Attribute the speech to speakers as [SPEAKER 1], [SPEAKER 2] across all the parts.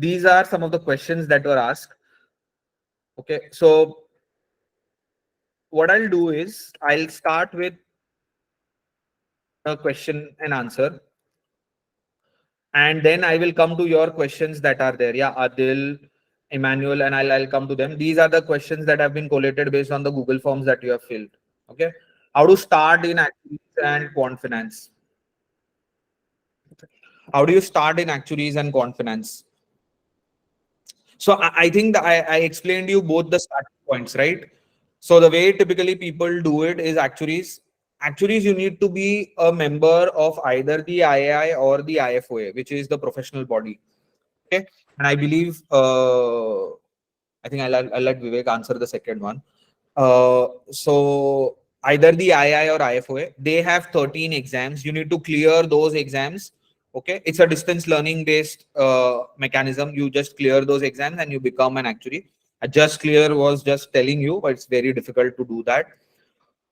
[SPEAKER 1] these are some of the questions that were asked. Okay, so what I'll do is I'll start with a question and answer, and then I will come to your questions that are there. Yeah, Adil, Emmanuel, and I'll come to them. These are the questions that have been collated based on the Google forms that you have filled. Okay, how to start in actuaries and quant finance? How do you start in actuaries and quant finance? So I think that I explained you both the starting points, right? So the way typically people do it is actuaries. Actuaries, you need to be a member of either the IAI or the IFOA, which is the professional body. Okay, and I believe I think I'll let Vivek answer the second one. So either the II or IFOA, they have 13 exams. You need to clear those exams. Okay, it's a distance learning based mechanism. You just clear those exams and you become an actuary. Just clear was just telling you, but it's very difficult to do that.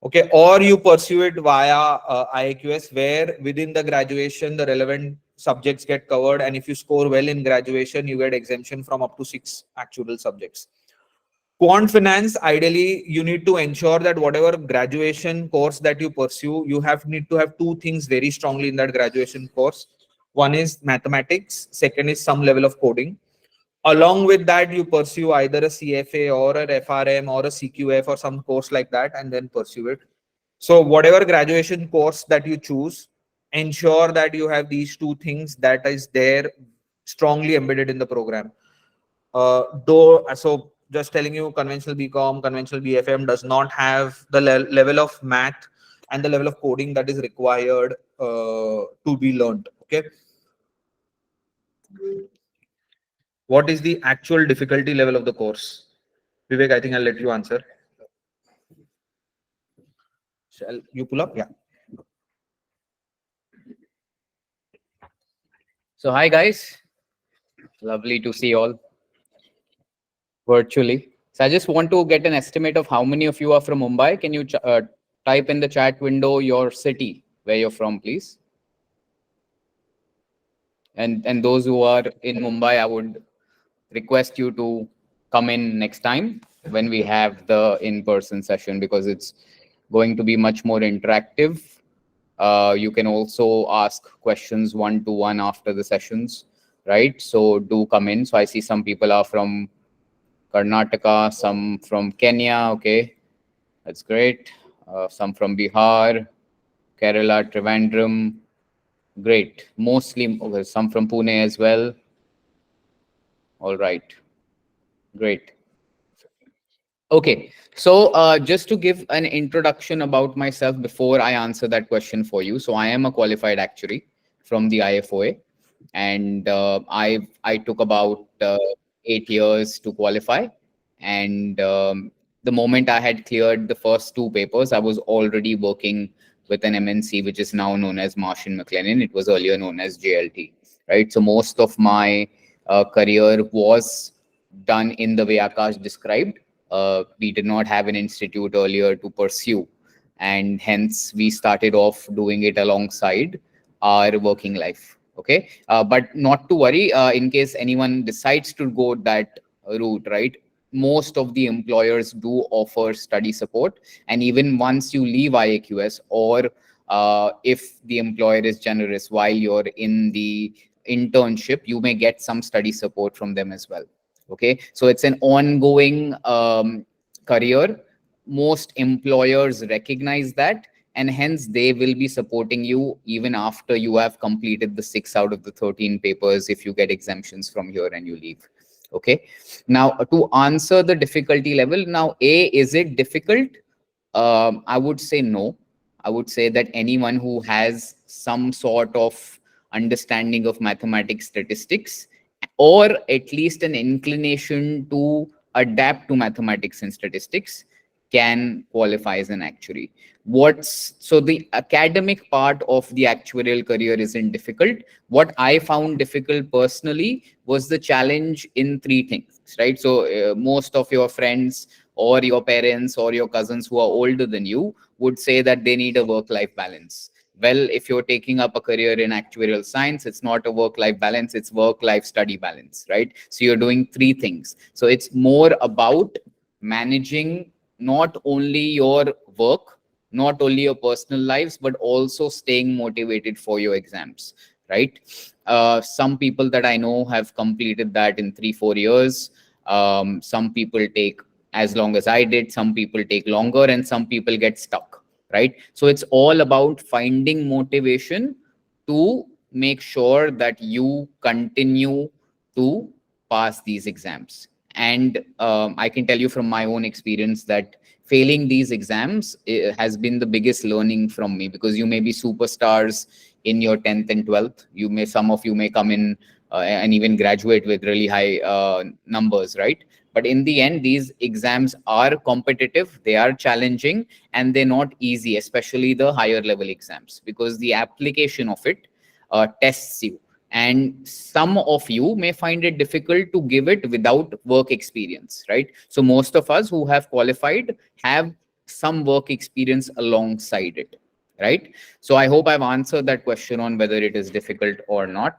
[SPEAKER 1] Okay, or you pursue it via IAQS, where within the graduation the relevant subjects get covered, and if you score well in graduation, you get exemption from up to 6 actual subjects. Quant finance, ideally, you need to ensure that whatever graduation course that you pursue, you need to have two things very strongly in that graduation course. One is mathematics, second is some level of coding. Along with that, you pursue either a CFA or an FRM or a CQF or some course like that, and then pursue it. So whatever graduation course that you choose, ensure that you have these two things that is there strongly embedded in the program. So just telling you, conventional BCom, conventional BFM does not have the level of math and the level of coding that is required to be learned. Okay. What is the actual difficulty level of the course? Vivek, I think I'll let you answer. Shall you pull up? Yeah.
[SPEAKER 2] So hi guys, lovely to see you all virtually. So I just want to get an estimate of how many of you are from Mumbai. Can you type in the chat window your city, where you're from, please? And those who are in Mumbai, I would request you to come in next time when we have the in-person session, because it's going to be much more interactive. You can also ask questions one-to-one after the sessions, right? So do come in. So I see some people are from Karnataka, some from Kenya. Okay, that's great. Some from Bihar, Kerala, Trivandrum. Great. Mostly, okay, some from Pune as well. All right. Great. Okay, so just to give an introduction about myself before I answer that question for you. So I am a qualified actuary from the IFOA, and I took about 8 years to qualify. And the moment I had cleared the first 2 papers, I was already working with an MNC, which is now known as Marsh & McLennan. It was earlier known as JLT, right? So most of my career was done in the way Akash described. We did not have an institute earlier to pursue, and hence we started off doing it alongside our working life. Okay, but not to worry, in case anyone decides to go that route, right? Most of the employers do offer study support, and even once you leave IAQS, or if the employer is generous while you're in the internship, you may get some study support from them as well. Okay, so it's an ongoing career. Most employers recognize that, and hence they will be supporting you even after you have completed the 6 out of the 13 papers, if you get exemptions from here and you leave. Okay, now to answer the difficulty level, now is it difficult? I would say no. I would say that anyone who has some sort of understanding of mathematics, statistics, or at least an inclination to adapt to mathematics and statistics can qualify as an actuary. So the academic part of the actuarial career isn't difficult. What I found difficult personally was the challenge in 3 things, right? So most of your friends or your parents or your cousins who are older than you would say that they need a work-life balance. Well, if you're taking up a career in actuarial science, it's not a work-life balance, it's work-life study balance, right? So you're doing three things. So it's more about managing not only your work, not only your personal lives, but also staying motivated for your exams, right? Some people that I know have completed that in 3-4 years. Some people take as long as I did, some people take longer, and some people get stuck, right? So it's all about finding motivation to make sure that you continue to pass these exams. And I can tell you from my own experience that failing these exams has been the biggest learning from me, because you may be superstars in your 10th and 12th. Some of you may come in and even graduate with really high numbers, right? But in the end, these exams are competitive, they are challenging, and they're not easy, especially the higher level exams, because the application of it tests you. And some of you may find it difficult to give it without work experience, right? So most of us who have qualified have some work experience alongside it, right? So I hope I've answered that question on whether it is difficult or not.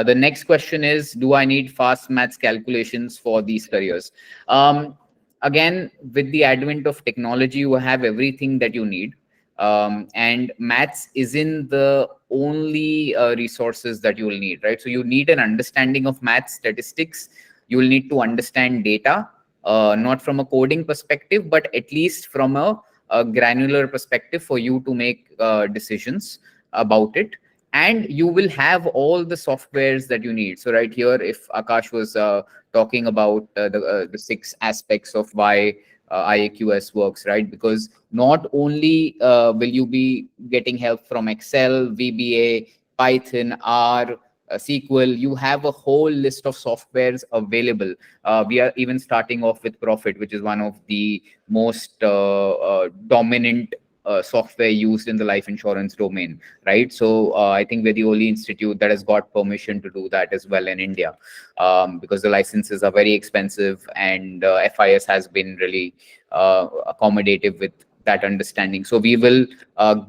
[SPEAKER 2] The next question is, do I need fast maths calculations for these careers? Again, with the advent of technology, you have everything that you need. And maths isn't the only resources that you will need, right? So you need an understanding of math statistics. You will need to understand data, not from a coding perspective, but at least from a granular perspective for you to make decisions about it. And you will have all the softwares that you need. So right here, if Akash was talking about the 6 aspects of why IAQS works, right? Because not only will you be getting help from Excel, VBA, Python, R, SQL, you have a whole list of softwares available. We are even starting off with Profit, which is one of the most dominant software used in the life insurance domain, right? So I think we're the only institute that has got permission to do that as well in India, because the licenses are very expensive, and FIS has been really accommodative with that understanding. So we will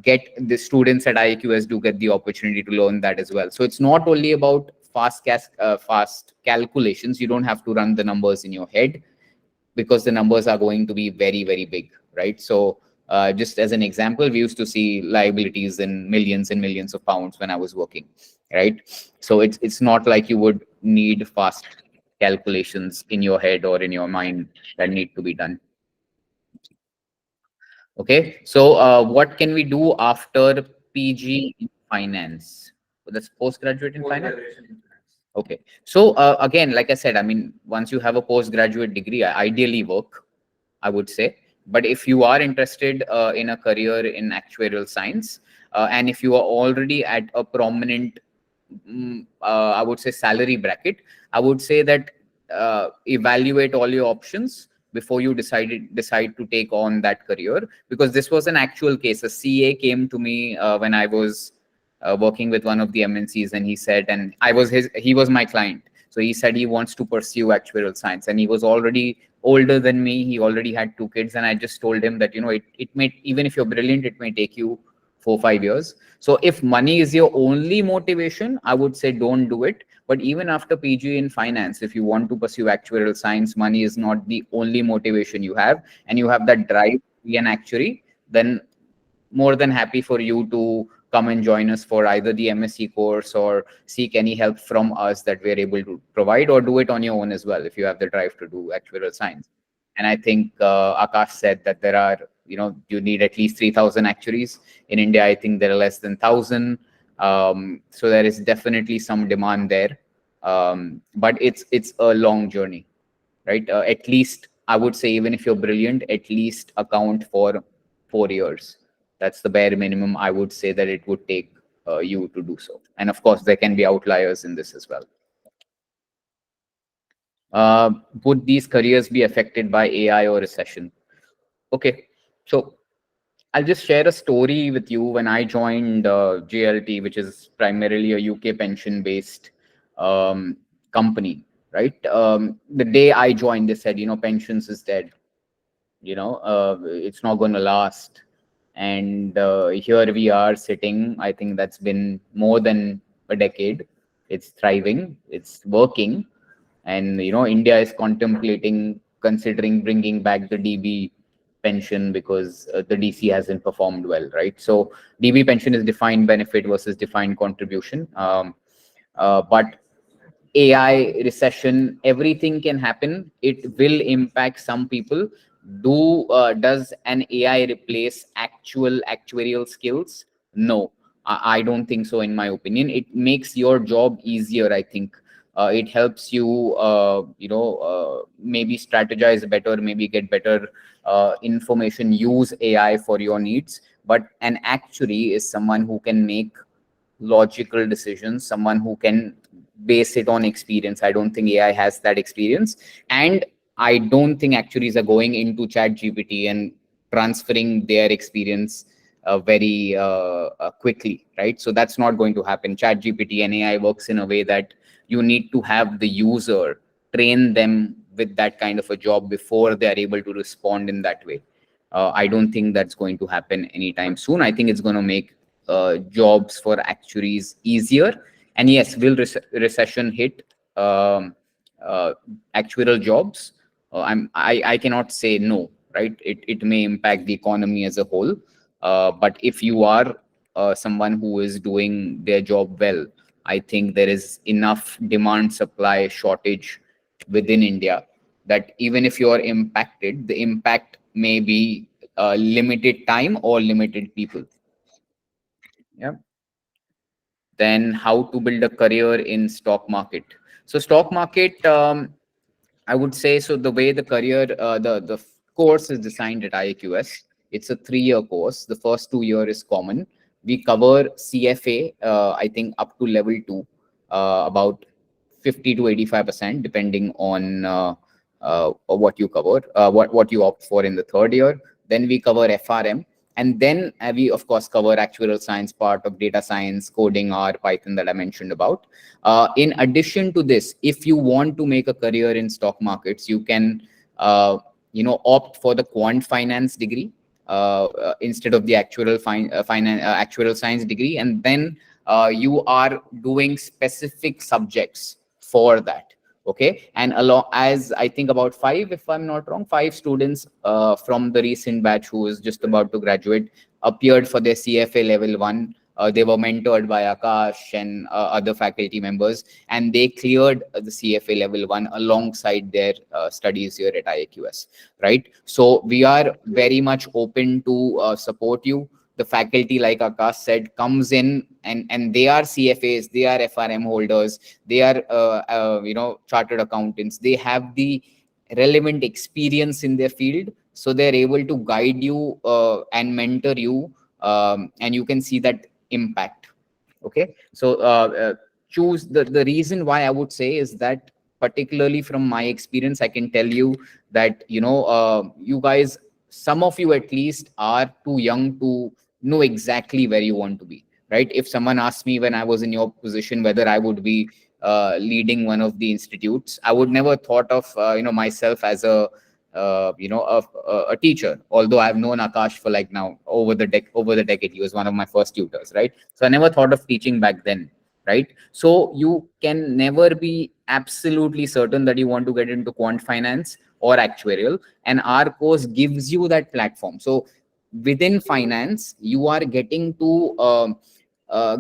[SPEAKER 2] get the students at IAQS do get the opportunity to learn that as well. So it's not only about fast calculations. You don't have to run the numbers in your head, because the numbers are going to be very, very big, right? So just as an example, we used to see liabilities in millions and millions of pounds when I was working, right? So it's not like you would need fast calculations in your head or in your mind that need to be done. Okay, so what can we do after PG in finance? That's postgraduate in finance. Okay, so again, like I said, I mean, once you have a postgraduate degree, ideally work, I would say. But if you are interested in a career in actuarial science, and if you are already at a prominent, I would say, salary bracket, I would say that evaluate all your options before you decide to take on that career, because this was an actual case. A CA came to me when I was working with one of the MNCs, and he said, and he was my client. So he said he wants to pursue actuarial science, and he was already older than me. He already had 2 kids, and I just told him that, it may, even if you're brilliant, it may take you 4-5 years. So if money is your only motivation, I would say don't do it. But even after PG in finance, if you want to pursue actuarial science, money is not the only motivation you have, and you have that drive to be an actuary, then more than happy for you to come and join us for either the M.Sc course or seek any help from us that we're able to provide, or do it on your own as well if you have the drive to do actuarial science. And I think Akash said that there are, you need at least 3,000 actuaries. In India, I think there are less than 1,000. So there is definitely some demand there. But it's a long journey, right? At least, I would say, even if you're brilliant, at least account for 4 years. That's the bare minimum I would say that it would take you to do so. And of course, there can be outliers in this as well. Would these careers be affected by AI or recession? Okay, so I'll just share a story with you. When I joined JLT, which is primarily a UK pension-based company, right? The day I joined, they said, pensions is dead. It's not going to last. And here we are sitting. I think that's been more than a decade. It's thriving, it's working. And India is considering bringing back the DB pension because the DC hasn't performed well, right? So DB pension is defined benefit versus defined contribution. But AI, recession, everything can happen. It will impact some people. Does an AI replace actual actuarial skills? No, I don't think so. In my opinion, it makes your job easier. I think it helps you, maybe strategize better, maybe get better information, use AI for your needs. But an actuary is someone who can make logical decisions, someone who can base it on experience. I don't think AI has that experience. And I don't think actuaries are going into chat GPT and transferring their experience very quickly, right? So that's not going to happen. Chat GPT and AI works in a way that you need to have the user train them with that kind of a job before they are able to respond in that way. I don't think that's going to happen anytime soon. I think it's going to make jobs for actuaries easier. And yes, will recession hit um, uh, actuarial jobs? I cannot say no, right? It may impact the economy as a whole. But if you are someone who is doing their job well, I think there is enough demand supply shortage within India that even if you are impacted, the impact may be limited time or limited people. Yeah. Then how to build a career in stock market. So stock market, I would say, so the way the career, the course is designed at IAQS, it's a 3-year course. The first 2 year is common. We cover CFA, I think up to level 2, about 50 to 85%, depending on what you cover, what you opt for in the 3rd year. Then we cover FRM, and then we of course cover actuarial science part of data science, coding, R, Python that I mentioned about. In addition to this, if you want to make a career in stock markets, you can opt for the quant finance degree instead of the actuarial science degree, and then you are doing specific subjects for that. Okay, and along, as I think about 5, if I'm not wrong, 5 students from the recent batch who is just about to graduate appeared for their CFA level 1. They were mentored by Akash and other faculty members, and they cleared the CFA level 1 alongside their studies here at IAQS, right? So we are very much open to support you. The faculty, like Akash said, comes in and they are CFAs, they are FRM holders, they are chartered accountants. They have the relevant experience in their field, so they're able to guide you and mentor you, and you can see that impact. Okay, so choose the reason why I would say is that, particularly from my experience, I can tell you that you guys, some of you at least, are too young to know exactly where you want to be, right? If someone asked me when I was in your position whether I would be leading one of the institutes, I would never thought of myself as a teacher, although I've known Akash for like now over the decade. He was one of my first tutors, right? So I never thought of teaching back then, right? So you can never be absolutely certain that you want to get into quant finance or actuarial, and our course gives you that platform. So within finance, you are getting to uh,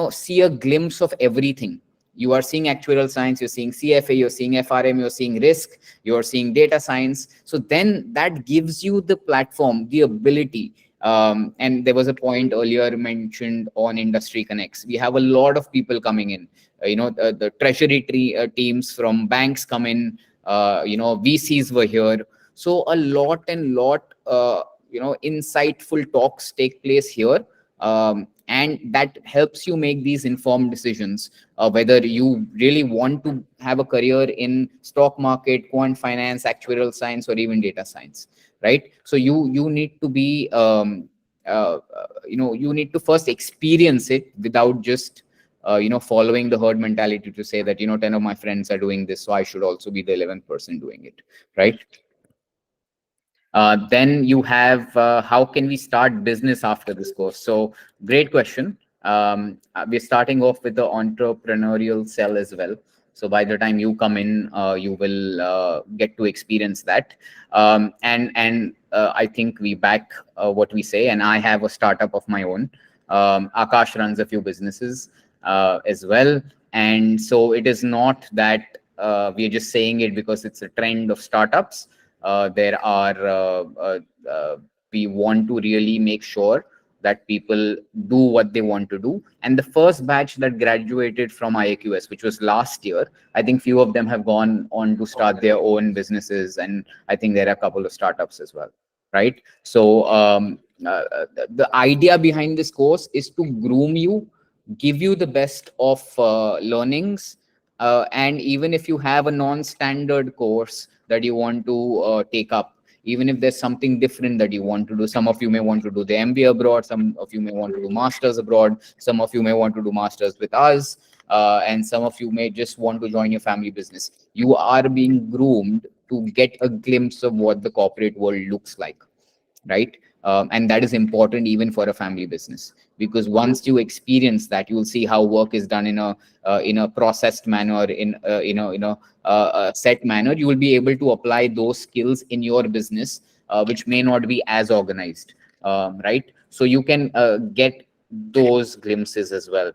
[SPEAKER 2] see a glimpse of everything. You are seeing actuarial science, you're seeing CFA, you're seeing FRM, you're seeing risk, you're seeing data science. So then that gives you the platform, the ability. And there was a point earlier mentioned on industry connects. We have a lot of people coming in. The treasury teams from banks come in. VCs were here. So a lot insightful talks take place here. And that helps you make these informed decisions, whether you really want to have a career in stock market, quant finance, actuarial science, or even data science, right? So you need to be you need to first experience it without just following the herd mentality to say that 10 of my friends are doing this, so I should also be the 11th person doing it, right? Then you have how can we start business after this course? So great question. We're starting off with the entrepreneurial cell as well. So by the time you come in, you will get to experience that. And I think we back what we say. And I have a startup of my own. Akash runs a few businesses as well. And so it is not that we are just saying it because it's a trend of startups. There are we want to really make sure that people do what they want to do. And the first batch that graduated from IAQS, which was last year, I think few of them have gone on to start their own businesses, and I think there are a couple of startups as well, right? So the idea behind this course is to groom you, give you the best of learnings, and even if you have a non-standard course that you want to take up, even if there's something different that you want to do. Some of you may want to do the MBA abroad, some of you may want to do masters abroad, some of you may want to do masters with us, and some of you may just want to join your family business. You are being groomed to get a glimpse of what the corporate world looks like, right? And that is important even for a family business, because once you experience that, you will see how work is done in a processed manner, in a set manner. You will be able to apply those skills in your business, which may not be as organized, right? So you can get those glimpses as well.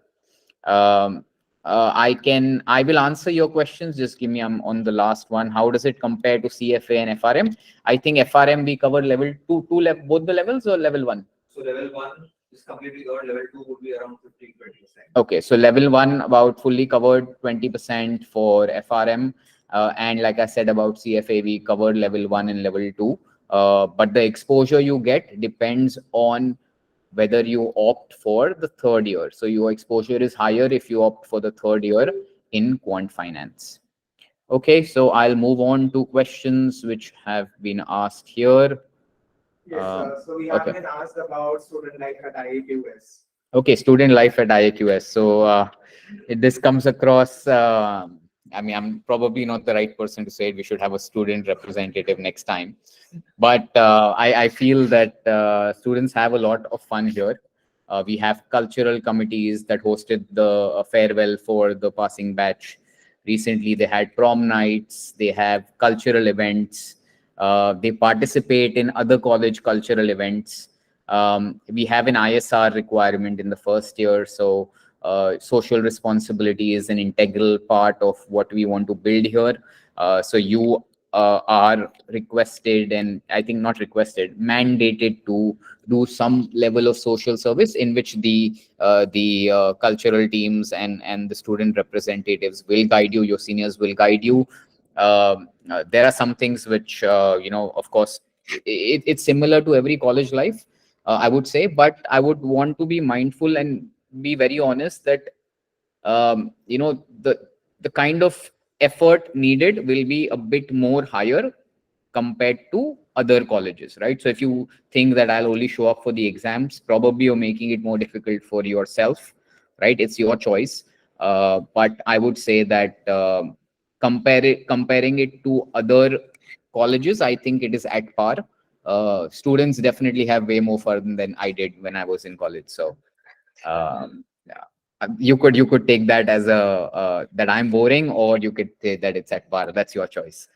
[SPEAKER 2] um, I will answer your questions. Just give me, I'm on the last one. How does it compare to CFA and FRM? I think FRM we covered level 2, both the levels, or level 1?
[SPEAKER 1] So level 1 is completely covered. Level 2 would be around 15-20%.
[SPEAKER 2] Okay, so level 1 about fully covered, 20% for FRM, and like I said about CFA, we covered level 1 and level 2. But the exposure you get depends on whether you opt for the third year. So your exposure is higher if you opt for the third year in quant finance. Okay, so I'll move on to questions which have been asked here.
[SPEAKER 3] Yes, so we have been asked about student life at IAQS.
[SPEAKER 2] Okay, student life at IAQS. So this comes across, I mean, I'm probably not the right person to say it. We should have a student representative next time. But I feel that students have a lot of fun here. We have cultural committees that hosted the farewell for the passing batch. Recently, they had prom nights, they have cultural events, they participate in other college cultural events. We have an ISR requirement in the first year. So social responsibility is an integral part of what we want to build here. So you are requested, and I think not requested, mandated to do some level of social service, in which the cultural teams and the student representatives will guide you. Your seniors will guide you. There are some things which of course, it's similar to every college life, I would say, but I would want to be mindful and be very honest that the kind of effort needed will be a bit more higher compared to other colleges, right? So if you think that I'll only show up for the exams, probably you're making it more difficult for yourself, right? It's your choice. But I would say that comparing it to other colleges, I think it is at par. Students definitely have way more fun than I did when I was in college. So yeah, you could take that as a that I'm boring, or you could say that it's at par. That's your choice.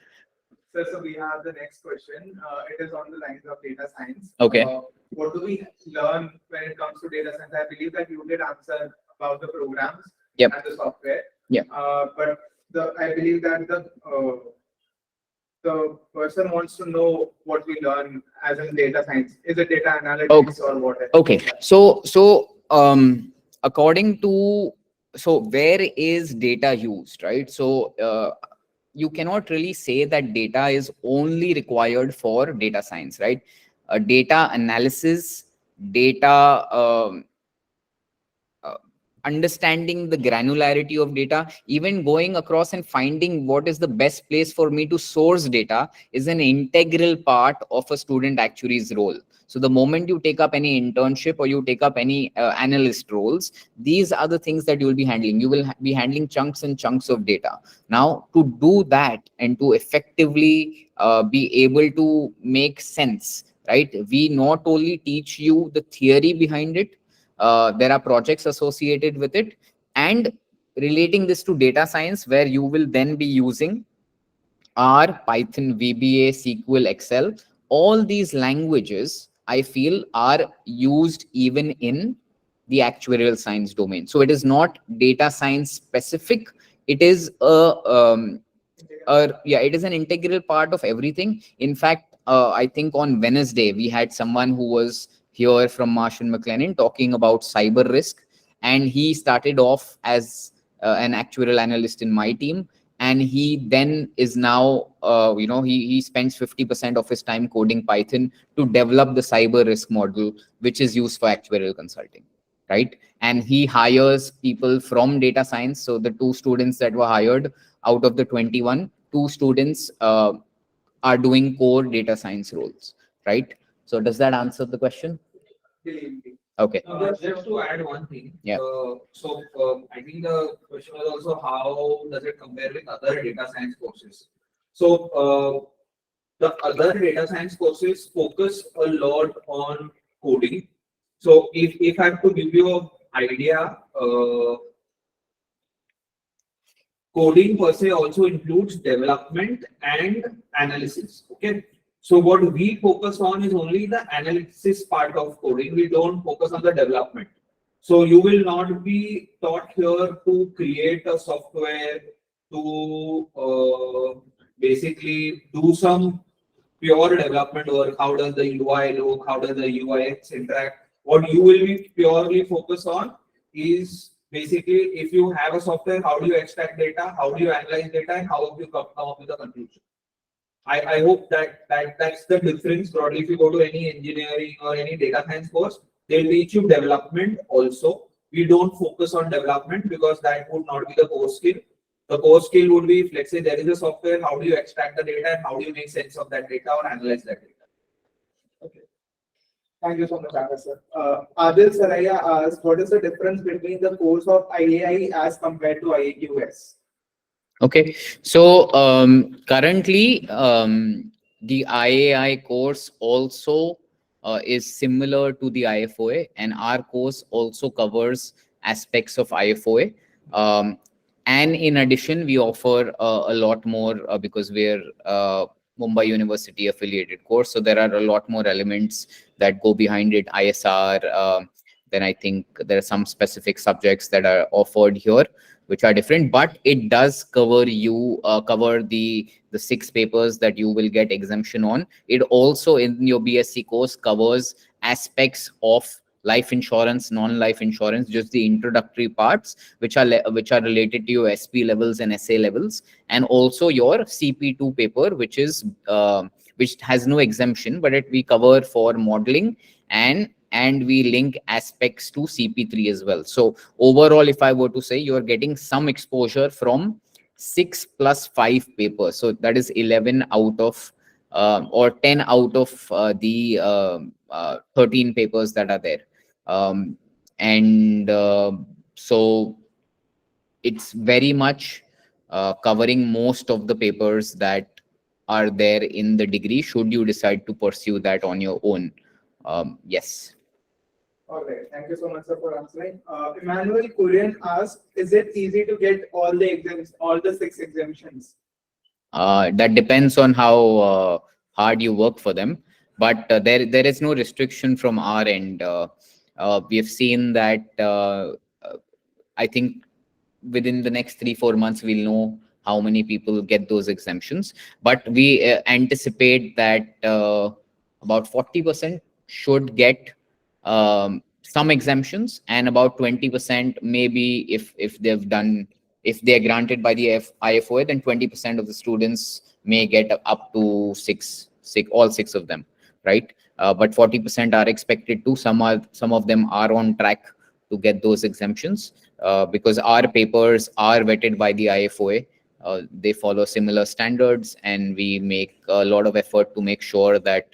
[SPEAKER 3] So we have the next question. It is on the lines of data science.
[SPEAKER 2] Okay.
[SPEAKER 3] What do we learn when it comes to data science? I believe that you did answer about the programs
[SPEAKER 2] Yep.
[SPEAKER 3] and the software.
[SPEAKER 2] Yeah.
[SPEAKER 3] But I believe that the person wants to know what we learn as in data science. Is it data analytics or what?
[SPEAKER 2] Okay. So according to, so where is data used, right? So you cannot really say that data is only required for data science, right? Data analysis, data understanding the granularity of data, even going across and finding what is the best place for me to source data is an integral part of a student actuary's role. So the moment you take up any internship or you take up any analyst roles, these are the things that you will be handling. You will be handling chunks and chunks of data. Now, to do that and to effectively be able to make sense, right? We not only teach you the theory behind it, there are projects associated with it, and relating this to data science, where you will then be using R, Python, VBA, SQL, Excel. All these languages, I feel, are used even in the actuarial science domain. So it is not data science specific. It is it is an integral part of everything. In fact, I think on Wednesday we had someone who was here from Marsh and McLennan talking about cyber risk, and he started off as an actuarial analyst in my team, and he then is now he spends 50% of his time coding Python to develop the cyber risk model, which is used for actuarial consulting, right? And he hires people from data science. So the 2 students that were hired out of the 21, 2 students are doing core data science roles, right? So does that answer the question? Okay.
[SPEAKER 1] Just to add one thing.
[SPEAKER 2] Yeah.
[SPEAKER 1] I think the question was also how does it compare with other data science courses? So the other data science courses focus a lot on coding. So if I have to give you an idea, coding per se also includes development and analysis. Okay. So what we focus on is only the analysis part of coding. We don't focus on the development. So you will not be taught here to create a software, to basically do some pure development work. How does the UI look? How does the UIX interact? What you will be purely focused on is basically, if you have a software, how do you extract data? How do you analyze data? And how do you come up with a conclusion? I hope that's the difference. Broadly, if you go to any engineering or any data science course, they'll teach you development also. We don't focus on development because that would not be the core skill. The core skill would be, let's say there is a software, how do you extract the data and how do you make sense of that data or analyze that data?
[SPEAKER 3] Okay. Thank you so much, Agar sir. Adil Saraya asked, what is the difference between the course of IAI as compared to IAQS?
[SPEAKER 2] Okay, so currently the IAI course also is similar to the IFOA, and our course also covers aspects of IFOA. And in addition, we offer a lot more because we're Mumbai University affiliated course. So there are a lot more elements that go behind it, ISR. Then I think there are some specific subjects that are offered here, which are different, but it does cover the 6 papers that you will get exemption on. It also in your BSc course covers aspects of life insurance, non-life insurance, just the introductory parts, which are related to your SP levels and SA levels, and also your CP2 paper, which has no exemption, but we cover for modeling, and we link aspects to CP3 as well. So overall, if I were to say, you're getting some exposure from 6 plus 5 papers. So that is 11 out of or 10 out of the 13 papers that are there. So it's very much covering most of the papers that are there in the degree, should you decide to pursue that on your own. Yes.
[SPEAKER 3] All right. Thank you so much, sir, for answering. Emmanuel Kurian asked, is it easy to get all the 6 exemptions?
[SPEAKER 2] That depends on how hard you work for them, but there is no restriction from our end. We have seen that I think within the next 3-4 months we'll know how many people get those exemptions, but we anticipate that about 40% should get some exemptions, and about 20% maybe if they're granted by the IFOA, then 20% of the students may get up to all 6 of them, right? But 40% are expected to. Some of them are on track to get those exemptions. because our papers are vetted by the IFOA. They follow similar standards, and we make a lot of effort to make sure that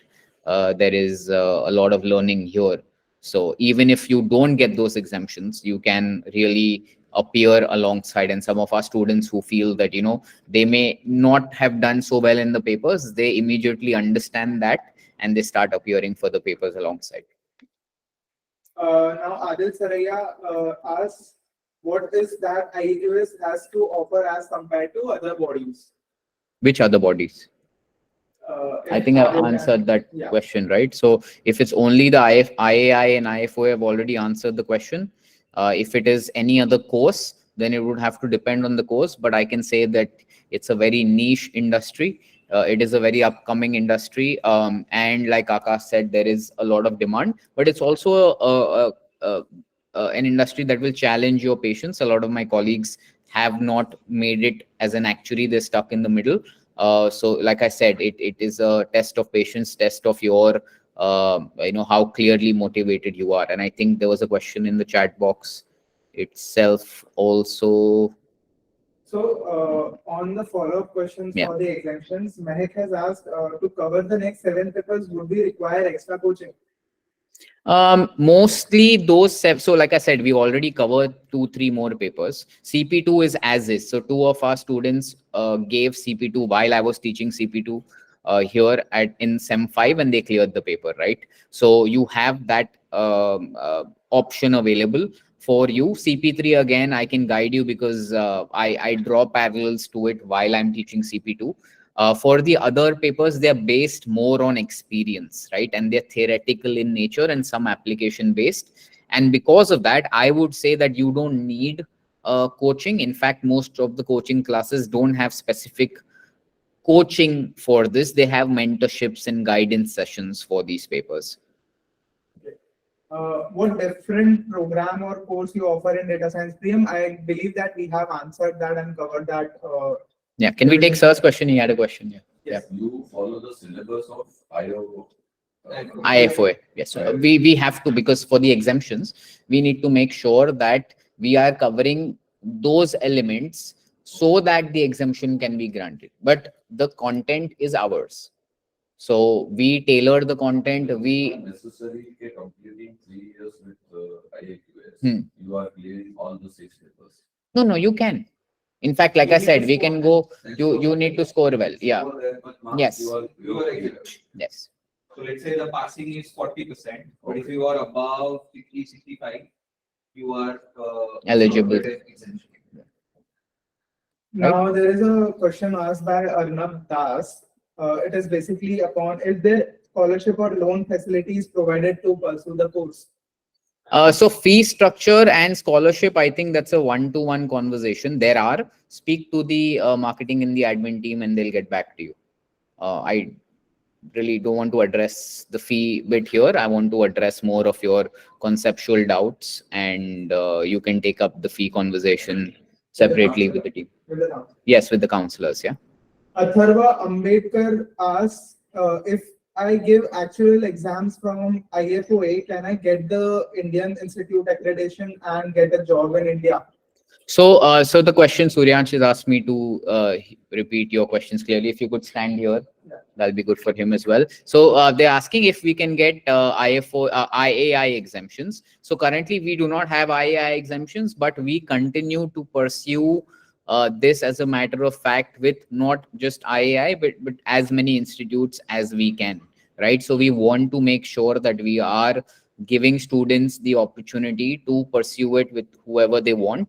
[SPEAKER 2] there is a lot of learning here. So even if you don't get those exemptions, you can really appear alongside. And some of our students who feel that, they may not have done so well in the papers, they immediately understand that and they start appearing for the papers alongside.
[SPEAKER 3] Now, Adil Saraya asks, what is that IAQS has to offer as compared to other bodies?
[SPEAKER 2] Which other bodies? I think I've answered that question, right? So if it's only the IAI and IFOA, I've already answered the question. If it is any other course, then it would have to depend on the course. But I can say that it's a very niche industry. It is a very upcoming industry. And like Akash said, there is a lot of demand, but it's also an industry that will challenge your patience. A lot of my colleagues have not made it as an actuary. They're stuck in the middle. So like I said, it is a test of patience, test of your, how clearly motivated you are. And I think there was a question in the chat box itself also.
[SPEAKER 3] So on the follow-up questions for the exemptions, Mehak has asked to cover the next 7 papers, would we require extra coaching?
[SPEAKER 2] Mostly those so like I said, we already covered 2-3 more papers. CP2 is as is. So 2 of our students gave CP2 while I was teaching CP2 here in Sem 5, and they cleared the paper, right? So you have that option available for you. CP3, again, I can guide you because I draw parallels to it while I'm teaching CP2. For the other papers, they're based more on experience, right? And they're theoretical in nature and some application based. And because of that, I would say that you don't need coaching. In fact, most of the coaching classes don't have specific coaching for this. They have mentorships and guidance sessions for these papers.
[SPEAKER 3] What different program or course you offer in data science? Priyam, I believe that we have answered that and covered that.
[SPEAKER 2] Yeah, can we take Sir's question? He had a question.
[SPEAKER 3] Yes.
[SPEAKER 4] You follow the syllabus of
[SPEAKER 2] IFOA. Yes, we have to, because for the exemptions, we need to make sure that we are covering those elements so that the exemption can be granted. But the content is ours. So we tailor the content. We
[SPEAKER 4] necessarily completing 3 years with IAQS. You are clearing all the 6 papers.
[SPEAKER 2] No, you can. In fact, like I said, we can go. You need to score well. Yeah. Yes. Yes.
[SPEAKER 1] So let's say the passing is 40%, but if you are above 50, 65, you are
[SPEAKER 2] eligible.
[SPEAKER 3] Now there is a question asked by Arnab Das. It is basically upon if there scholarship or loan facilities provided to pursue the course.
[SPEAKER 2] So fee structure and scholarship, I think that's a one-to-one conversation. There are. Speak to the marketing and the admin team and they'll get back to you. I really don't want to address the fee bit here. I want to address more of your conceptual doubts, and you can take up the fee conversation separately with the team. Yes, with the counselors, yeah.
[SPEAKER 3] Atharva Ambedkar asks, if I give actual exams from IFOA, can I get the Indian Institute accreditation and get a job in India?
[SPEAKER 2] So, so the question Suryansh has asked me to repeat your questions clearly. If you could stand here, that'll be good for him as well. So they're asking if we can get IAI exemptions. So currently we do not have IAI exemptions, but we continue to pursue this as a matter of fact with not just IAI, but as many institutes as we can, right? So we want to make sure that we are giving students the opportunity to pursue it with whoever they want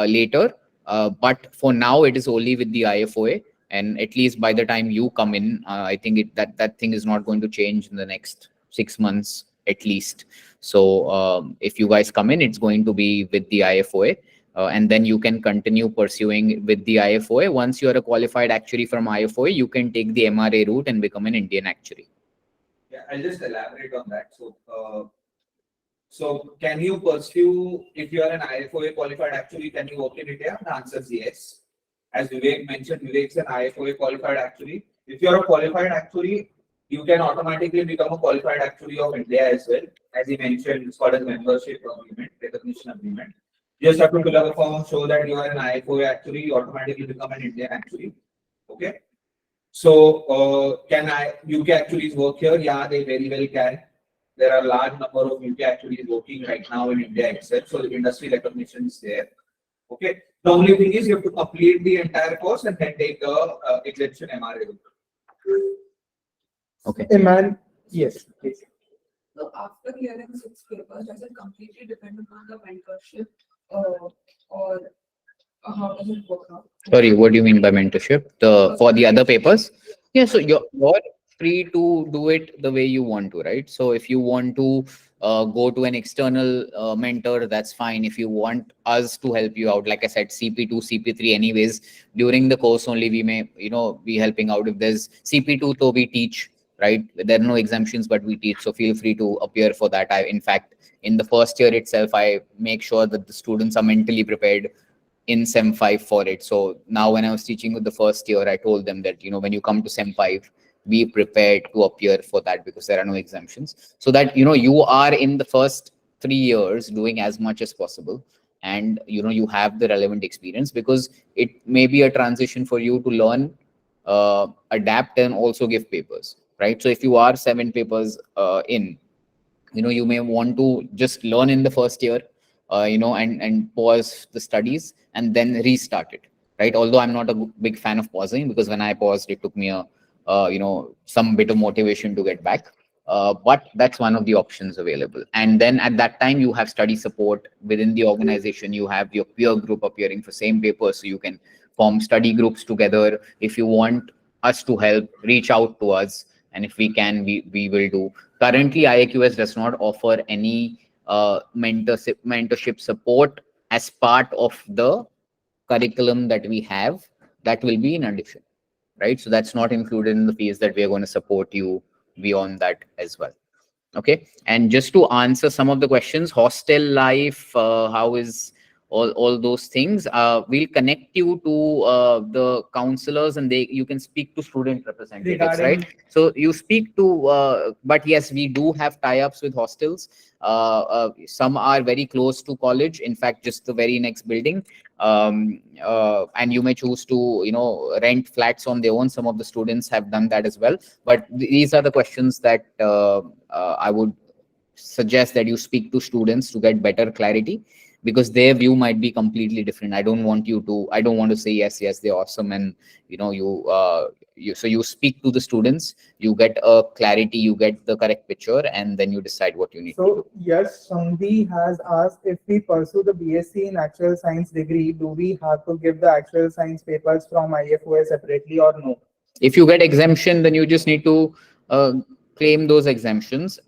[SPEAKER 2] later. But for now, it is only with the IFOA. And at least by the time you come in, I think that thing is not going to change in the next 6 months at least. So if you guys come in, it's going to be with the IFOA. And then you can continue pursuing with the IFOA. Once you're a qualified actuary from IFOA, you can take the MRA route and become an Indian actuary.
[SPEAKER 1] Yeah, I'll just elaborate on that. So can you pursue, if you are an IFOA qualified actuary, can you work in India? The answer is yes. As Vivek mentioned, Vivek's an IFOA qualified actuary. If you're a qualified actuary, you can automatically become a qualified actuary of India as well. As he mentioned, it's called a mentorship agreement, recognition agreement. You just have to fill up a form, show that you are an IAQS actuary, you automatically become an Indian actuary. Okay. So, can UK actuaries work here? Yeah, they very well can. There are a large number of UK actuaries working right now in India itself, so the industry recognition is there. Okay. The only thing is you have to complete the entire course and then take the exemption MRA.
[SPEAKER 2] Okay.
[SPEAKER 3] Yes, please.
[SPEAKER 5] So after clearing 6 papers, does it completely depend upon the mentorship or how does it work out?
[SPEAKER 2] Sorry, what do you mean by mentorship? For the other papers? Yeah, so you're free to do it the way you want to, right? So if you want to go to an external mentor, that's fine. If you want us to help you out, like I said, CP2, CP3, anyways, during the course only we may, be helping out. If there's CP2, so we teach, right? There are no exemptions, but we teach. So feel free to appear for that. In fact, in the first year itself, I make sure that the students are mentally prepared in Sem 5 for it. So now when I was teaching with the first year, I told them that, when you come to Sem 5, be prepared to appear for that because there are no exemptions. So that, you are in the first 3 years doing as much as possible. And, you have the relevant experience because it may be a transition for you to learn, adapt and also give papers, right? So if you are 7 papers in, you may want to just learn in the first year, and pause the studies and then restart it, right? Although I'm not a big fan of pausing because when I paused, it took me some bit of motivation to get back. But that's one of the options available. And then at that time, you have study support within the organization. You have your peer group appearing for same paper, so you can form study groups together. If you want us to help, reach out to us. And if we can, we will do. Currently, IAQS does not offer any mentorship support as part of the curriculum that we have. That will be in addition, right? So that's not included in the fees that we are going to support you beyond that as well. Okay. And just to answer some of the questions, hostel life, how is all those things, we'll connect you to the counselors and you can speak to student representatives, right? So you speak to, but yes, we do have tie-ups with hostels. Some are very close to college, in fact, just the very next building. And you may choose to, rent flats on their own. Some of the students have done that as well. But these are the questions that I would suggest that you speak to students to get better clarity, because their view might be completely different. I don't want to say yes, they're awesome, and so you speak to the students, you get a clarity, you get the correct picture, and then you decide what you need to do.
[SPEAKER 3] Yes, Shangvi has asked, if we pursue the BSc in Actuarial Science degree, do we have to give the Actuarial Science papers from IFOA separately or no?
[SPEAKER 2] If you get exemption, then you just need to claim those exemptions.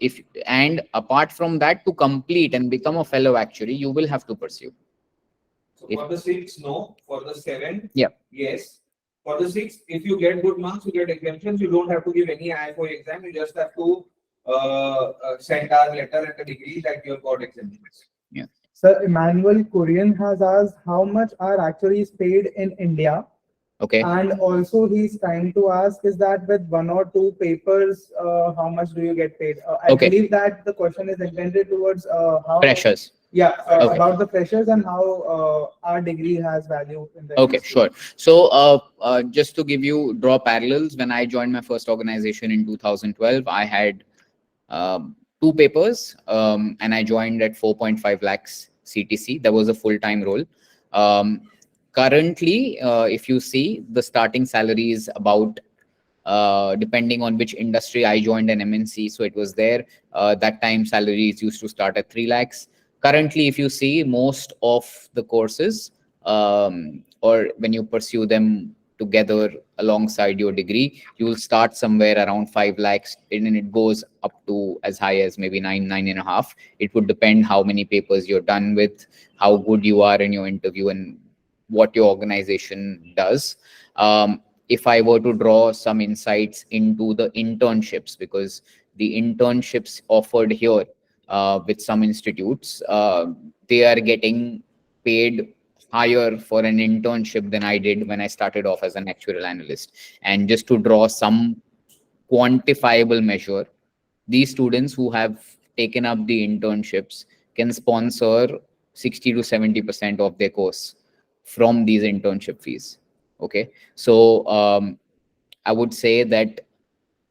[SPEAKER 2] And apart from that, to complete and become a fellow actuary, you will have to pursue.
[SPEAKER 1] So for the 6, no. For the 7,
[SPEAKER 2] yeah,
[SPEAKER 1] yes. For the 6, if you get good marks, you get exemptions. You don't have to give any IFO exam. You just have to send our letter and the degree that you have got exemptions.
[SPEAKER 2] Yeah.
[SPEAKER 3] Sir, Emmanuel Korean has asked how much are actuaries paid in India.
[SPEAKER 2] Okay.
[SPEAKER 3] And also he's trying to ask, is that with 1 or 2 papers, how much do you get paid? I believe that the question is intended towards how
[SPEAKER 2] freshers.
[SPEAKER 3] Yeah, about the freshers and how our degree has value in the
[SPEAKER 2] Okay,
[SPEAKER 3] industry.
[SPEAKER 2] sure. So just to draw parallels, when I joined my first organization in 2012, I had 2 papers, and I joined at 4.5 lakhs CTC. That was a full-time role. Currently, if you see, the starting salary is about, depending on which industry I joined, an M.Sc, so it was there. That time salaries used to start at 3 lakhs. Currently, if you see, most of the courses, or when you pursue them together alongside your degree, you will start somewhere around 5 lakhs, and then it goes up to as high as maybe 9.5. It would depend how many papers you're done with, how good you are in your interview, and what your organization does. If I were to draw some insights into the internships, because the internships offered here with some institutes, they are getting paid higher for an internship than I did when I started off as an actuarial analyst. And just to draw some quantifiable measure, these students who have taken up the internships can sponsor 60 to 70% of their course from these internship fees. Okay, so I would say that,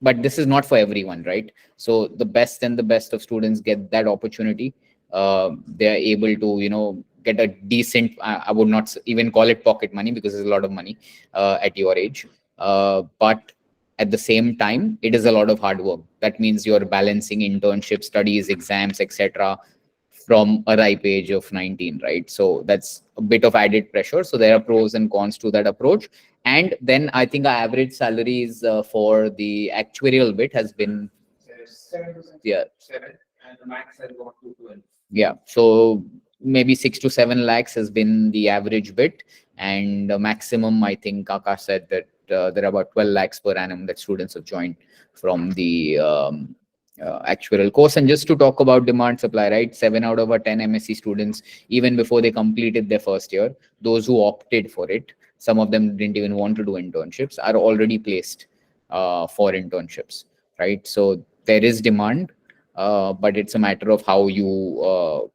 [SPEAKER 2] but this is not for everyone, right? So the best and the best of students get that opportunity. They are able to, get a decent, I would not even call it pocket money because it's a lot of money at your age. But at the same time, it is a lot of hard work. That means you're balancing internship, studies, exams, etc., from a ripe age of 19, right? So that's a bit of added pressure. So there are pros and cons to that approach. And then I think our average salaries for the actuarial bit has been, yeah,
[SPEAKER 1] 7, and the max has gone to 12.
[SPEAKER 2] yeah. So maybe 6 to 7 lakhs has been the average bit, and the maximum, I think Akash said that there are about 12 lakhs per annum that students have joined from the actuarial course. And just to talk about demand supply, right? 7 out of 10 M.Sc students, even before they completed their first year, those who opted for it, some of them didn't even want to do internships, are already placed for internships, right? So there is demand, but it's a matter of how you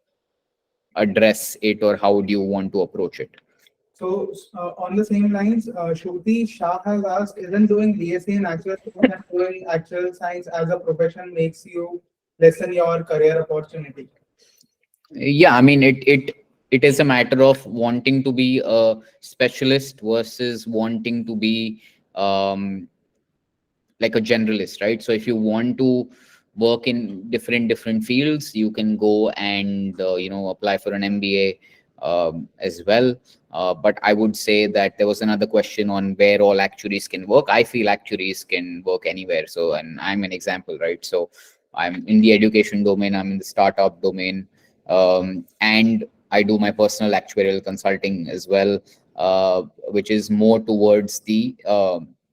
[SPEAKER 2] address it or how do you want to approach it.
[SPEAKER 3] So on the same lines, Shruti Shah has asked, isn't doing BSc in actual and doing actual science as a profession makes you lessen your career opportunity?
[SPEAKER 2] Yeah, I mean, it is a matter of wanting to be a specialist versus wanting to be like a generalist, right? So if you want to work in different fields, you can go and apply for an MBA as well. But I would say that there was another question on where all actuaries can work. I feel actuaries can work anywhere. So, and I'm an example, right? So I'm in the education domain, I'm in the startup domain, and I do my personal actuarial consulting as well, which is more towards the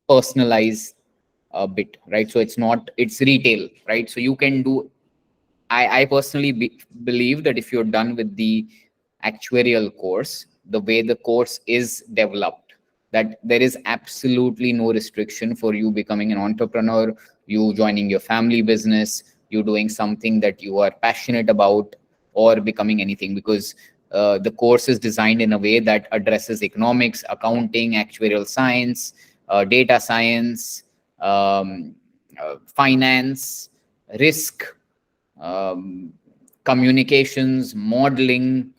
[SPEAKER 2] personalized bit, right? So it's retail, right? So you can do, I personally believe that if you're done with the actuarial course, the way the course is developed, that there is absolutely no restriction for you becoming an entrepreneur, you joining your family business, you doing something that you are passionate about, or becoming anything, because the course is designed in a way that addresses economics, accounting, actuarial science, data science, finance, risk, um, communications, modeling,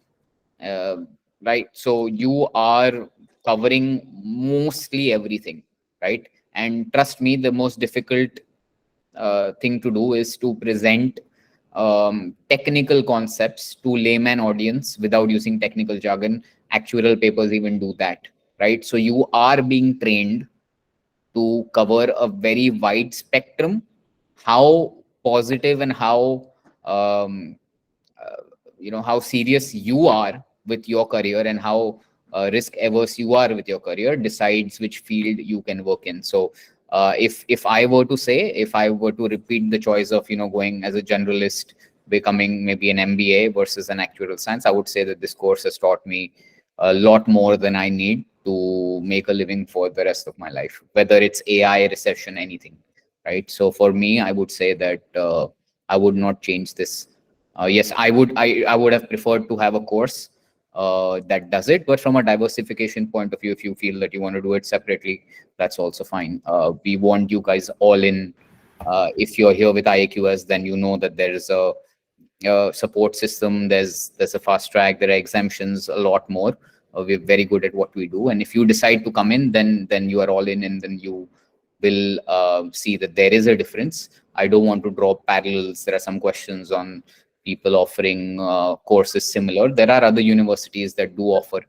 [SPEAKER 2] uh, right? So you are covering mostly everything, right? And trust me, the most difficult thing to do is to present technical concepts to layman audience without using technical jargon. Actuarial papers even do that, right? So you are being trained to cover a very wide spectrum. How positive and how um, how serious you are with your career and how risk averse you are with your career decides which field you can work in. So if I were to say, if I were to repeat the choice of going as a generalist, becoming maybe an MBA versus an actuarial science, I would say that this course has taught me a lot more than I need to make a living for the rest of my life, whether it's AI, recession, anything, right? So for me, I would say that I would not change this. Yes, I would have preferred to have a course that does it, but from a diversification point of view, if you feel that you want to do it separately, that's also fine. We want you guys all in. If you're here with IAQS, then you know that there is a support system. There's a fast track. There are exemptions, a lot more. We're very good at what we do, and if you decide to come in, then you are all in, and then you will see that there is a difference. I don't want to draw parallels. There are some questions on people offering courses similar. There are other universities that do offer,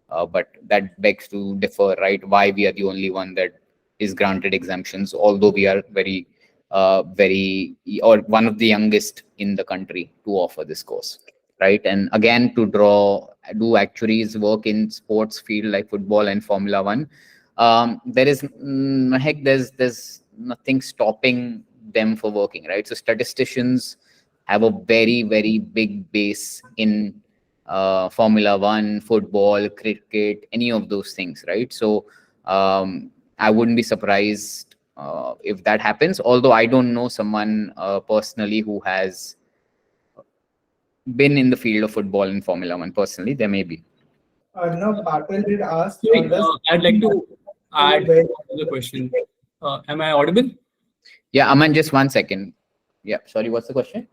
[SPEAKER 2] but that begs to differ, right? Why we are the only one that is granted exemptions, although we are very, or one of the youngest in the country to offer this course, right? And again, do actuaries work in sports field like football and Formula One? There is there's nothing stopping them for working, right? So statisticians have a very big base in Formula One, football, cricket, any of those things, right? So I wouldn't be surprised if that happens. Although I don't know someone personally who has been in the field of football and Formula One personally. There may be.
[SPEAKER 3] Arnav Patel did ask,
[SPEAKER 6] Sorry,
[SPEAKER 3] does
[SPEAKER 6] I'd like to add
[SPEAKER 3] Well-
[SPEAKER 6] to the question. Am I audible?
[SPEAKER 2] Yeah, Aman, just 1 second. Yeah, sorry, what's the question?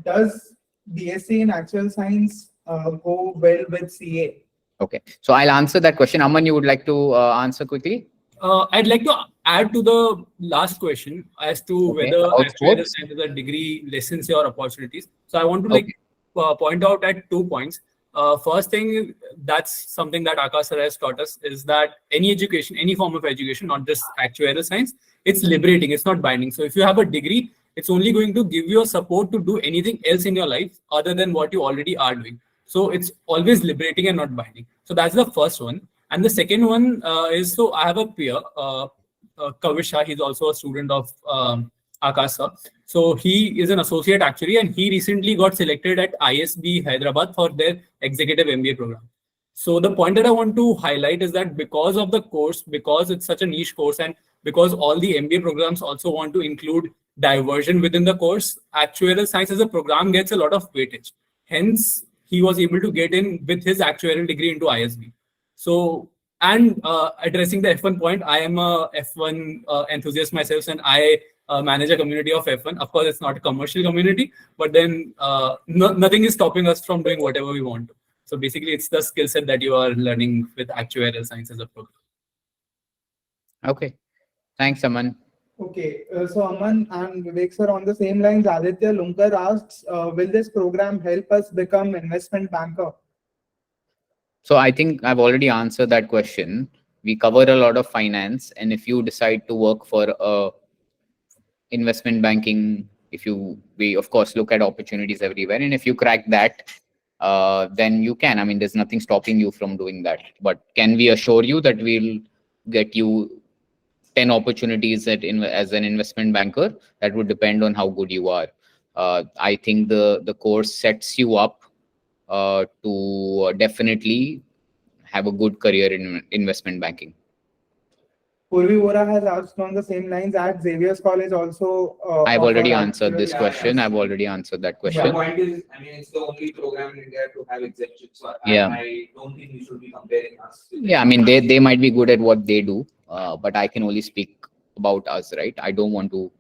[SPEAKER 3] does BSc in Actual Science go well with CA?
[SPEAKER 2] Okay, so I'll answer that question. Aman, you would like to answer quickly?
[SPEAKER 6] I'd like to add to the last question as to
[SPEAKER 2] Okay,
[SPEAKER 6] whether
[SPEAKER 2] about
[SPEAKER 6] actuarial
[SPEAKER 2] sports?
[SPEAKER 6] science as a degree lessens your opportunities. So I want to
[SPEAKER 2] Okay.
[SPEAKER 6] point out at 2 points. First thing, that's something that Akash sir has taught us, is that any education, any form of education, not just actuarial science, it's liberating, it's not binding. So if you have a degree, it's only going to give you a support to do anything else in your life other than what you already are doing. So it's always liberating and not binding. So that's the first one. And the second one is, so I have a peer, Kavisha, he's also a student of Akash sir. So he is an associate actuary, and he recently got selected at ISB Hyderabad for their executive MBA program. So the point that I want to highlight is that because of the course, because it's such a niche course, and because all the MBA programs also want to include diversion within the course, actuarial science as a program gets a lot of weightage. Hence, he was able to get in with his actuarial degree into ISB. So, and addressing the F1 point, I am a F1 enthusiast myself, and I manage a community of F1. Of course, it's not a commercial community, but then nothing is stopping us from doing whatever we want to. So basically, it's the skill set that you are learning with actuarial science as a program.
[SPEAKER 2] Okay, thanks, Aman.
[SPEAKER 3] Okay, so Aman and Vivek sir, on the same lines, Aditya Lunkar asks, will this program help us become investment banker?
[SPEAKER 2] So I think I've already answered that question. We cover a lot of finance, and if you decide to work for investment banking, we of course look at opportunities everywhere, and if you crack that, then you can. I mean, there's nothing stopping you from doing that. But can we assure you that we'll get you 10 opportunities as an investment banker? That would depend on how good you are. I think the course sets you up to definitely have a good career in investment banking.
[SPEAKER 3] Purvi Vora has asked on the same lines, at Xavier's College also.
[SPEAKER 2] I've already
[SPEAKER 3] offer
[SPEAKER 2] answered this
[SPEAKER 1] Yeah,
[SPEAKER 2] question.
[SPEAKER 1] yes.
[SPEAKER 2] I've already answered that
[SPEAKER 1] The
[SPEAKER 2] question.
[SPEAKER 1] point is, I mean, it's the only program in India to have exemptions. So
[SPEAKER 2] Yeah.
[SPEAKER 1] I don't think you should be comparing us.
[SPEAKER 2] Yeah, I mean, they might be good at what they do, but I can only speak about us, right? I don't want to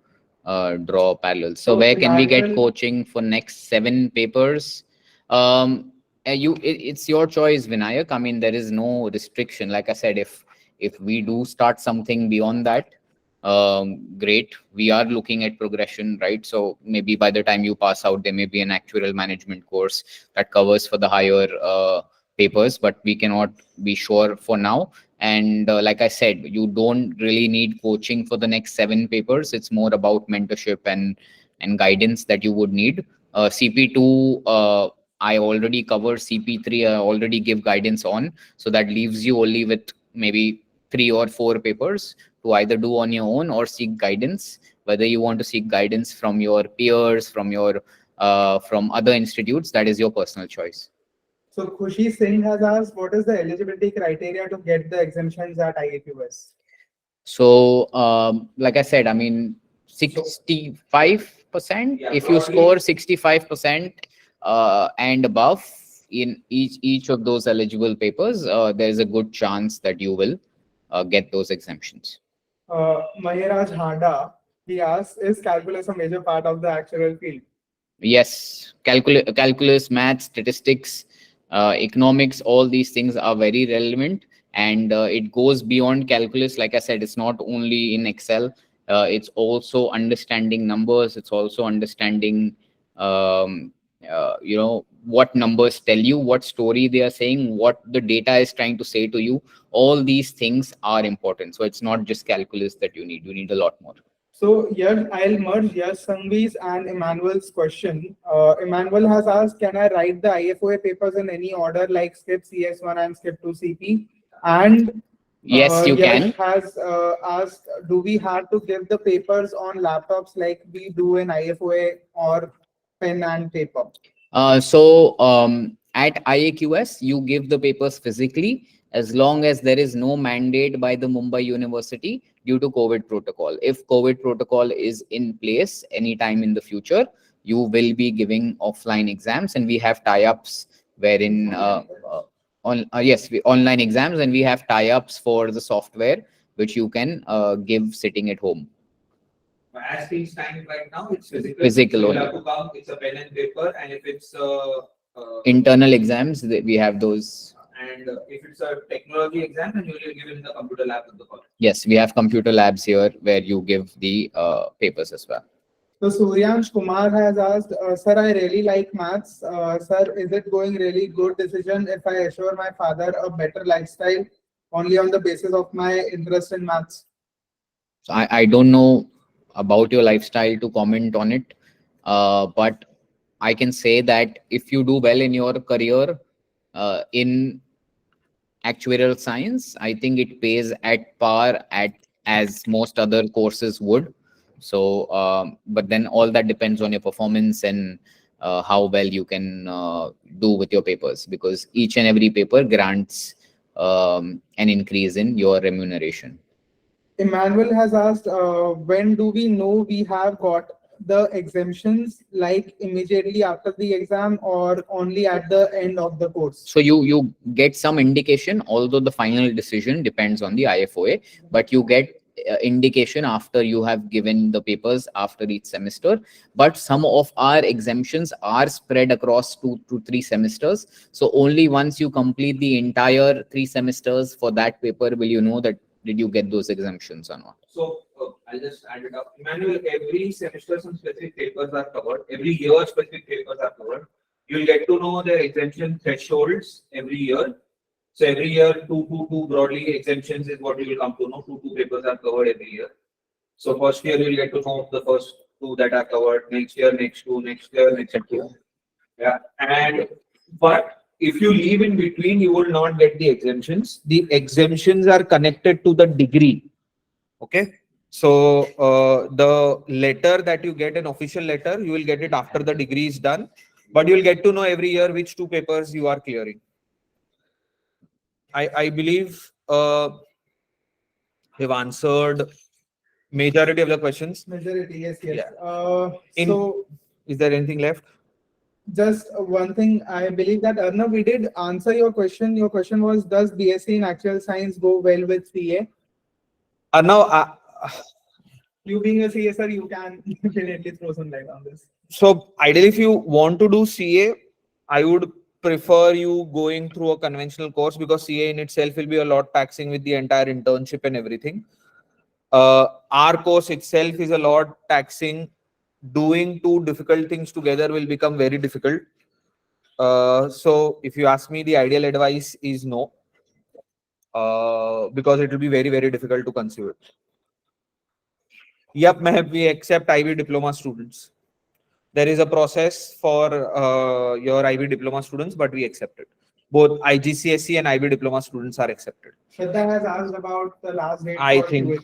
[SPEAKER 2] draw parallels. So
[SPEAKER 3] So
[SPEAKER 2] where can we get
[SPEAKER 3] lateral-
[SPEAKER 2] coaching for next 7 papers? It's your choice, Vinayak. I mean, there is no restriction. Like I said, if we do start something beyond that, great. We are looking at progression, right? So maybe by the time you pass out, there may be an actuarial management course that covers for the higher papers, but we cannot be sure for now. And like I said, you don't really need coaching for the next 7 papers. It's more about mentorship and guidance that you would need. CP2, I already covered. CP3, I already give guidance on. So that leaves you only with maybe 3 or 4 papers to either do on your own or seek guidance. Whether you want to seek guidance from your peers, from other institutes, that is your personal choice.
[SPEAKER 3] So Khushi Singh has asked, what is the eligibility criteria to get the exemptions at IAQS?
[SPEAKER 2] So, like I said, I mean, 65%.
[SPEAKER 1] Yeah,
[SPEAKER 2] If you
[SPEAKER 1] broadly.
[SPEAKER 2] score 65% and above in each of those eligible papers, there is a good chance that you will get those exemptions.
[SPEAKER 3] Mahiraj Hada, he asks, is calculus a major part of the actuarial field?
[SPEAKER 2] Yes, calculus, math, statistics, economics, all these things are very relevant, and it goes beyond calculus. Like I said, it's not only in Excel, it's also understanding numbers. It's also understanding, what numbers tell you, what story they are saying, what the data is trying to say to you. All these things are important. So it's not just calculus that you need a lot more.
[SPEAKER 3] So here I'll merge Yash Sanghvi's and Emmanuel's question. Emmanuel has asked, can I write the IFOA papers in any order like skip CS1 and skip 2 CP? And
[SPEAKER 2] Yes, you
[SPEAKER 3] Yash
[SPEAKER 2] can.
[SPEAKER 3] has asked, do we have to give the papers on laptops like we do in IFOA or pen and paper?
[SPEAKER 2] At IAQS, you give the papers physically as long as there is no mandate by the Mumbai University due to COVID protocol. If COVID protocol is in place anytime in the future, you will be giving offline exams, and we have tie-ups wherein online exams, and we have tie-ups for the software which you can give sitting at home.
[SPEAKER 1] As things stand right now, it's physical.
[SPEAKER 2] Physical
[SPEAKER 1] So you'll
[SPEAKER 2] only.
[SPEAKER 1] have to come, it's a pen and paper, and if it's
[SPEAKER 2] Internal exams, we have those.
[SPEAKER 1] and if it's a technology exam, then you will give in the computer lab of the college.
[SPEAKER 2] Yes, we have computer labs here where you give the papers as well.
[SPEAKER 3] So Suryansh Kumar has asked, sir, I really like maths. Sir, is it going really good decision if I assure my father a better lifestyle only on the basis of my interest in maths?
[SPEAKER 2] So I don't know about your lifestyle to comment on it, but I can say that if you do well in your career in actuarial science, I think it pays at par as most other courses would. So, but then all that depends on your performance and how well you can do with your papers, because each and every paper grants an increase in your remuneration.
[SPEAKER 3] Emmanuel has asked, when do we know we have got the exemptions, like immediately after the exam or only at the end of the course?
[SPEAKER 2] So you get some indication, although the final decision depends on the IFOA, but you get indication after you have given the papers after each semester. But some of our exemptions are spread across 2 to 3 semesters. So only once you complete the entire 3 semesters for that paper will you know that did you get those exemptions or not.
[SPEAKER 1] So I'll just add it up. Emmanuel, every semester some specific papers are covered. Every year specific papers are covered. You'll get to know the exemption thresholds every year. So every year, 2 broadly exemptions is what you will come to know. 2 papers are covered every year. So first year you'll get to know the first 2 that are covered. Next year, next 2. Next year, next 2. Yeah. But if you leave in between, you will not get the exemptions. The exemptions are connected to the degree. Okay. So the letter that you get, an official letter, you will get it after the degree is done. But you'll get to know every year which 2 papers you are clearing. I believe we've answered majority of the questions.
[SPEAKER 3] Majority, yes, yes.
[SPEAKER 1] Yeah.
[SPEAKER 3] So
[SPEAKER 1] Is there anything left?
[SPEAKER 3] just one thing, I believe that Arnav, we did answer your question. Your question was, does BSc in Actuarial Science go well with CA?
[SPEAKER 1] Now,
[SPEAKER 3] You being a CA, sir, you can definitely throw some light on this.
[SPEAKER 1] so ideally, if you want to do CA, I would prefer you going through a conventional course, because CA in itself will be a lot taxing with the entire internship and everything. Our course itself is a lot taxing. Doing 2 difficult things together will become very difficult. So if you ask me, the ideal advice is no, because it will be very, very difficult to conceive it. Yep, we accept IB diploma students. There is a process for your IB diploma students, but we accept it. Both IGCSE and IB diploma students are accepted.
[SPEAKER 3] Shraddha has asked about the last date.
[SPEAKER 1] I
[SPEAKER 3] for
[SPEAKER 1] think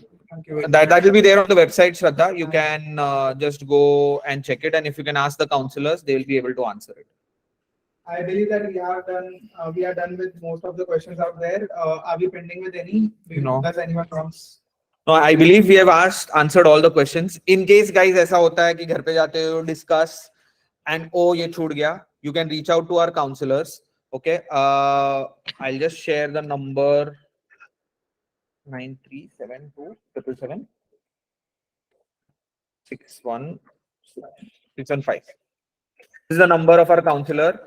[SPEAKER 3] QA.
[SPEAKER 1] that will be there on the website, Shraddha. You can just go and check it, and if you can ask the counselors, they will be able to answer it.
[SPEAKER 3] I believe that we are done with most of the questions out there. Are we pending with any?
[SPEAKER 1] No.
[SPEAKER 3] Does anyone comes?
[SPEAKER 1] No, I believe we have answered all the questions. In case, guys, ऐसा होता है कि घर पे जाते हो, discuss and oh ये छूट गया, you can reach out to our counselors. Okay, I'll just share the number 9372 777 615. This is the number of our counselor,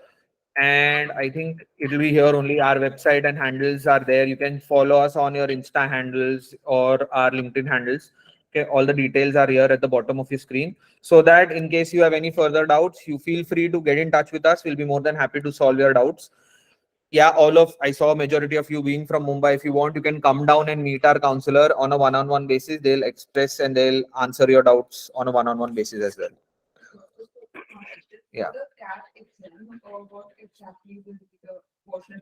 [SPEAKER 1] and I think it will be here only. Our website and handles are there. You can follow us on your Insta handles or our LinkedIn handles. Okay, all the details are here at the bottom of your screen, so that in case you have any further doubts, you feel free to get in touch with us. We'll be more than happy to solve your doubts. Yeah, I saw a majority of you being from Mumbai. If you want, you can come down and meet our counselor on a one-on-one basis. They'll express and they'll answer your doubts on a one-on-one basis as well. Yeah.
[SPEAKER 5] The CAT exam, or what exactly will be the portion,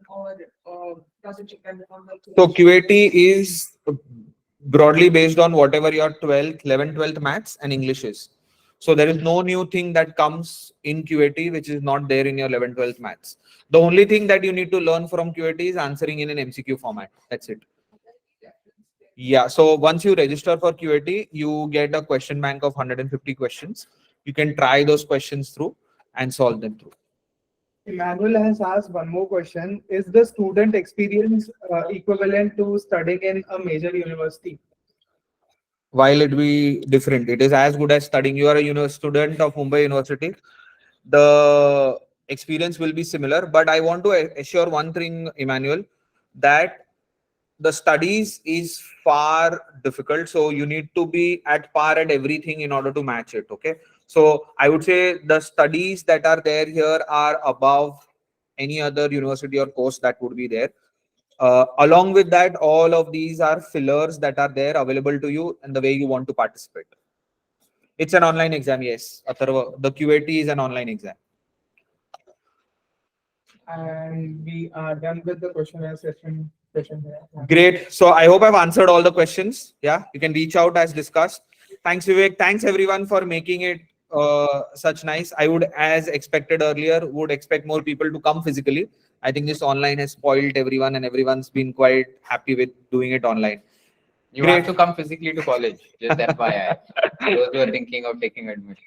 [SPEAKER 5] or does it depend on the?
[SPEAKER 1] So QAT is broadly based on whatever your 11th, 12th maths and English is. So there is no new thing that comes in QAT which is not there in your 11th, 12th maths. The only thing that you need to learn from QAT is answering in an MCQ format. That's it. Yeah. So once you register for QAT, you get a question bank of 150 questions. you can try those questions through and solve them through.
[SPEAKER 3] Emmanuel has asked one more question. Is the student experience equivalent to studying in a major university?
[SPEAKER 1] While it be different, it is as good as studying. You are a student of Mumbai University. The experience will be similar, but I want to assure one thing, Emmanuel, that the studies is far difficult. So you need to be at par at everything in order to match it. Okay. So I would say the studies that are there here are above any other university or course that would be there. Along with that, all of these are fillers that are there available to you and the way you want to participate. It's an online exam, yes. Atharva, the QAT is an online exam.
[SPEAKER 3] And we are done with the questionnaire session.
[SPEAKER 1] Great. So I hope I've answered all the questions. Yeah, you can reach out as discussed. Thanks, Vivek. Thanks everyone for making it such nice. I would, as expected earlier, would expect more people to come physically. I think this online has spoiled everyone and everyone's been quite happy with doing it online.
[SPEAKER 2] You have to come physically to college, just FYI. Those who are thinking of taking admission.